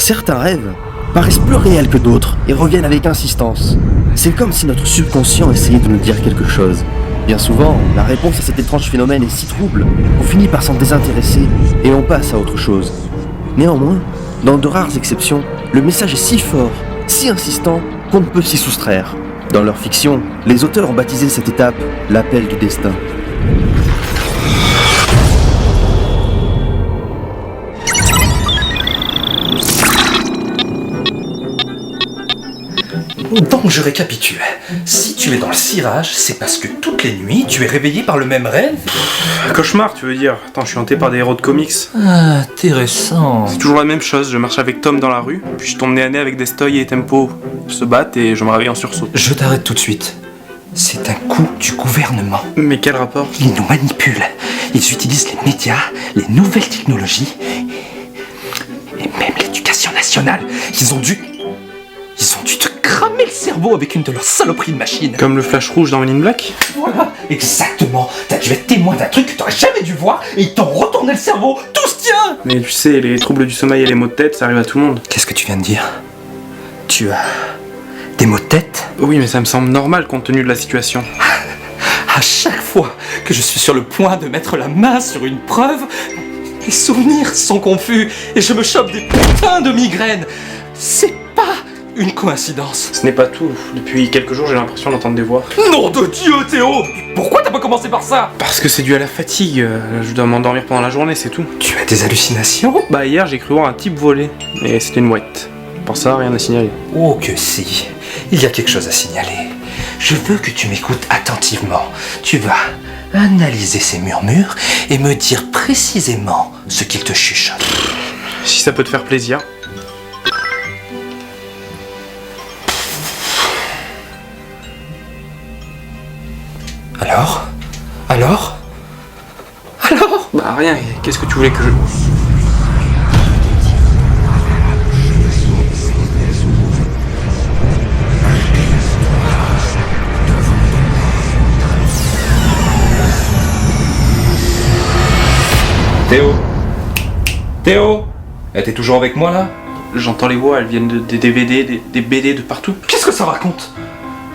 Certains rêves paraissent plus réels que d'autres et reviennent avec insistance. C'est comme si notre subconscient essayait de nous dire quelque chose. Bien souvent, la réponse à cet étrange phénomène est si trouble qu'on finit par s'en désintéresser et on passe à autre chose. Néanmoins, dans de rares exceptions, le message est si fort, si insistant, qu'on ne peut s'y soustraire. Dans leur fiction, les auteurs ont baptisé cette étape l'appel du destin. Donc je récapitule. Si tu es dans le cirage, c'est parce que toutes les nuits, tu es réveillé par le même rêve. Cauchemar, tu veux dire? Attends, je suis hanté par des héros de comics. Ah, intéressant. C'est toujours la même chose, je marche avec Tom dans la rue, puis je tombe nez à nez avec Destoy et Tempo. Ils se battent et je me réveille en sursaut. Je t'arrête tout de suite. C'est un coup du gouvernement. Mais quel rapport? Ils nous manipulent. Ils utilisent les médias, les nouvelles technologies et même l'éducation nationale. Ils ont dû te cramer le cerveau avec une de leurs saloperies de machines. Comme le flash rouge dans Men in Black? Voilà, exactement. T'as dû être témoin d'un truc que t'aurais jamais dû voir et ils t'ont retourné le cerveau. Tout se tient. Mais tu sais, les troubles du sommeil et les maux de tête, ça arrive à tout le monde. Qu'est-ce que tu viens de dire? Tu as des maux de tête? Oui, mais ça me semble normal compte tenu de la situation. À chaque fois que je suis sur le point de mettre la main sur une preuve, mes souvenirs sont confus et je me chope des putains de migraines. C'est pas une coïncidence. Ce n'est pas tout. Depuis quelques jours, j'ai l'impression d'entendre des voix. Nom de Dieu, Théo! Pourquoi t'as pas commencé par ça? Parce que c'est dû à la fatigue. Je dois m'endormir pendant la journée, c'est tout. Tu as des hallucinations? Bah hier, j'ai cru voir un type voler. Mais c'était une mouette. Pour ça, rien à signaler. Oh que si. Il y a quelque chose à signaler. Je veux que tu m'écoutes attentivement. Tu vas analyser ces murmures et me dire précisément ce qu'ils te chuchotent. Si ça peut te faire plaisir. Alors? Bah rien, qu'est-ce que tu voulais que je... Théo? T'es toujours avec moi là? J'entends les voix, elles viennent des DVD, des BD de partout. Qu'est-ce que ça raconte?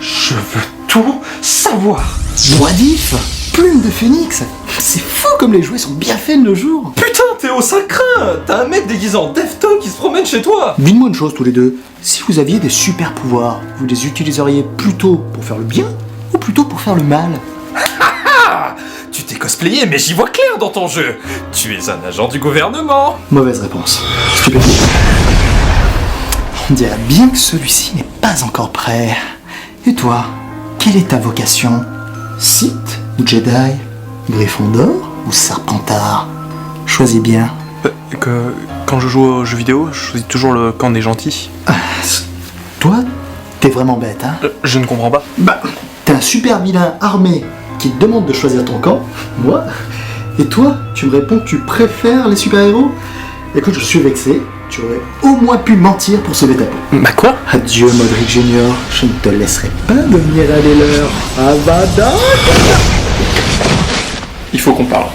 Je veux tout savoir. What if? Plume de phénix. C'est fou comme les jouets sont bien faits de nos jours. Putain Théo, ça craint. T'as un mec déguisé en Defton qui se promène chez toi. Dites-moi une chose tous les deux. Si vous aviez des super pouvoirs, vous les utiliseriez plutôt pour faire le bien ou plutôt pour faire le mal? Ah, tu t'es cosplayé mais j'y vois clair dans ton jeu. Tu es un agent du gouvernement. Mauvaise réponse. Stupéfiant. On dirait bien que celui-ci n'est pas encore prêt. Et toi, quelle est ta vocation? Sith ou Jedi? Gryffondor ou Serpentard? Choisis bien. Quand je joue aux jeux vidéo, je choisis toujours le camp des gentils. Toi, t'es vraiment bête, hein? Je ne comprends pas. Bah, t'es un super vilain armé qui te demande de choisir ton camp, moi. Et toi, tu me réponds que tu préfères les super-héros? Écoute, je suis vexé. Tu aurais au moins pu mentir pour sauver ta peau. Bah quoi? Adieu, Modric Junior. Je ne te laisserai pas devenir un des leurs. Avada! Il faut qu'on parle.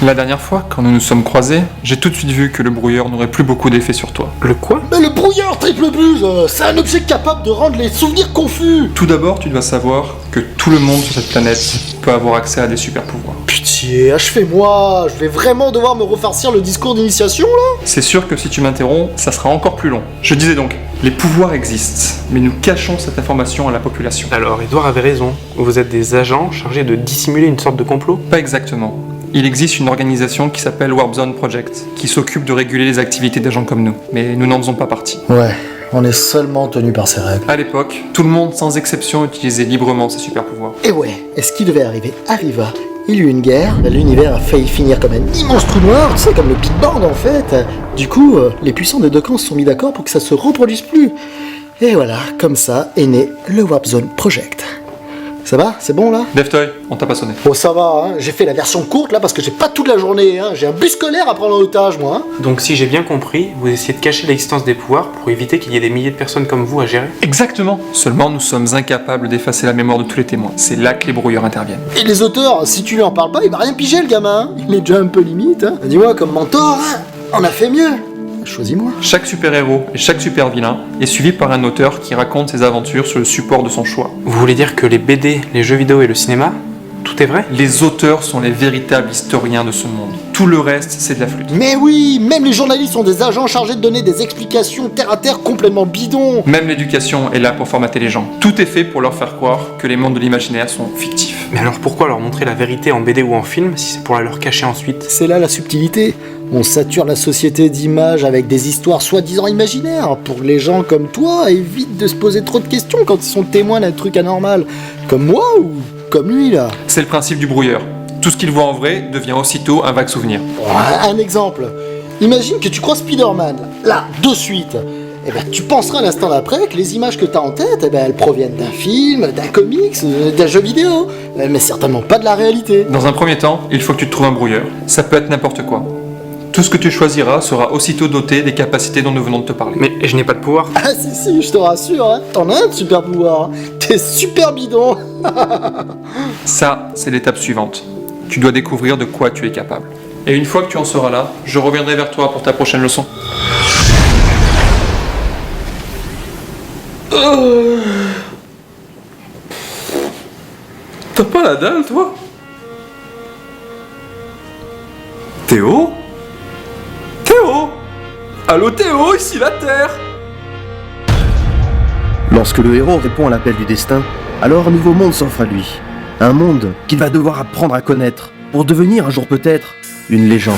La dernière fois, quand nous nous sommes croisés, j'ai tout de suite vu que le brouilleur n'aurait plus beaucoup d'effet sur toi. Le quoi? Mais le brouilleur triple buse, c'est un objet capable de rendre les souvenirs confus. Tout d'abord, tu dois savoir que tout le monde sur cette planète peut avoir accès à des super pouvoirs. Pitié, achevez-moi. Je vais vraiment devoir me refarcir le discours d'initiation, là? C'est sûr que si tu m'interromps, ça sera encore plus long. Je disais donc, les pouvoirs existent, mais nous cachons cette information à la population. Alors, Edouard avait raison. Vous êtes des agents chargés de dissimuler une sorte de complot? Pas exactement. Il existe une organisation qui s'appelle Warp Zone Project, qui s'occupe de réguler les activités des gens comme nous, mais nous n'en faisons pas partie. Ouais, on est seulement tenu par ces règles. À l'époque, tout le monde sans exception utilisait librement ses super pouvoirs. Et ouais, et ce qui devait arriver arriva. Il y eut une guerre, l'univers a failli finir comme un immense trou noir, tu sais, comme le Big Bang en fait. Du coup, les puissants des deux camps se sont mis d'accord pour que ça se reproduise plus. Et voilà, comme ça est né le Warp Zone Project. Ça va? C'est bon là? Deftoy, on t'a pas sonné. Bon ça va, hein. J'ai fait la version courte là parce que j'ai pas toute la journée, hein. J'ai un bus scolaire à prendre en otage moi. Hein. Donc si j'ai bien compris, vous essayez de cacher l'existence des pouvoirs pour éviter qu'il y ait des milliers de personnes comme vous à gérer? Exactement. Seulement, nous sommes incapables d'effacer la mémoire de tous les témoins. C'est là que les brouilleurs interviennent. Et les auteurs, si tu lui en parles pas, il va rien piger le gamin. Hein. Il est déjà un peu limite. Hein. Dis-moi comme mentor, hein, on a fait mieux. Choisis-moi. Chaque super-héros et chaque super-vilain est suivi par un auteur qui raconte ses aventures sur le support de son choix. Vous voulez dire que les BD, les jeux vidéo et le cinéma, tout est vrai? Les auteurs sont les véritables historiens de ce monde. Tout le reste, c'est de la flûte. Mais oui, même les journalistes sont des agents chargés de donner des explications terre à terre complètement bidons. Même l'éducation est là pour formater les gens. Tout est fait pour leur faire croire que les mondes de l'imaginaire sont fictifs. Mais alors pourquoi leur montrer la vérité en BD ou en film si c'est pour la leur cacher ensuite? C'est là la subtilité. On sature la société d'images avec des histoires soi-disant imaginaires pour que les gens comme toi évitent de se poser trop de questions quand ils sont témoins d'un truc anormal. Comme moi ou comme lui là. C'est le principe du brouilleur. Tout ce qu'il voit en vrai devient aussitôt un vague souvenir. Un exemple. Imagine que tu crois Spider-Man, là, de suite. Eh ben, tu penseras l'instant d'après que les images que tu as en tête, eh ben, elles proviennent d'un film, d'un comics, d'un jeu vidéo, mais certainement pas de la réalité. Dans un premier temps, il faut que tu te trouves un brouilleur. Ça peut être n'importe quoi. Tout ce que tu choisiras sera aussitôt doté des capacités dont nous venons de te parler. Mais je n'ai pas de pouvoir. Ah si, je te rassure, hein. T'en as un de super pouvoir. Hein. T'es super bidon. Ça, c'est l'étape suivante. Tu dois découvrir de quoi tu es capable. Et une fois que tu en seras là, je reviendrai vers toi pour ta prochaine leçon. T'as pas la dalle, toi? Théo? Théo? Allô Théo, ici la Terre! Lorsque le héros répond à l'appel du destin, alors un nouveau monde s'offre à lui. Un monde qu'il va devoir apprendre à connaître, pour devenir un jour peut-être une légende.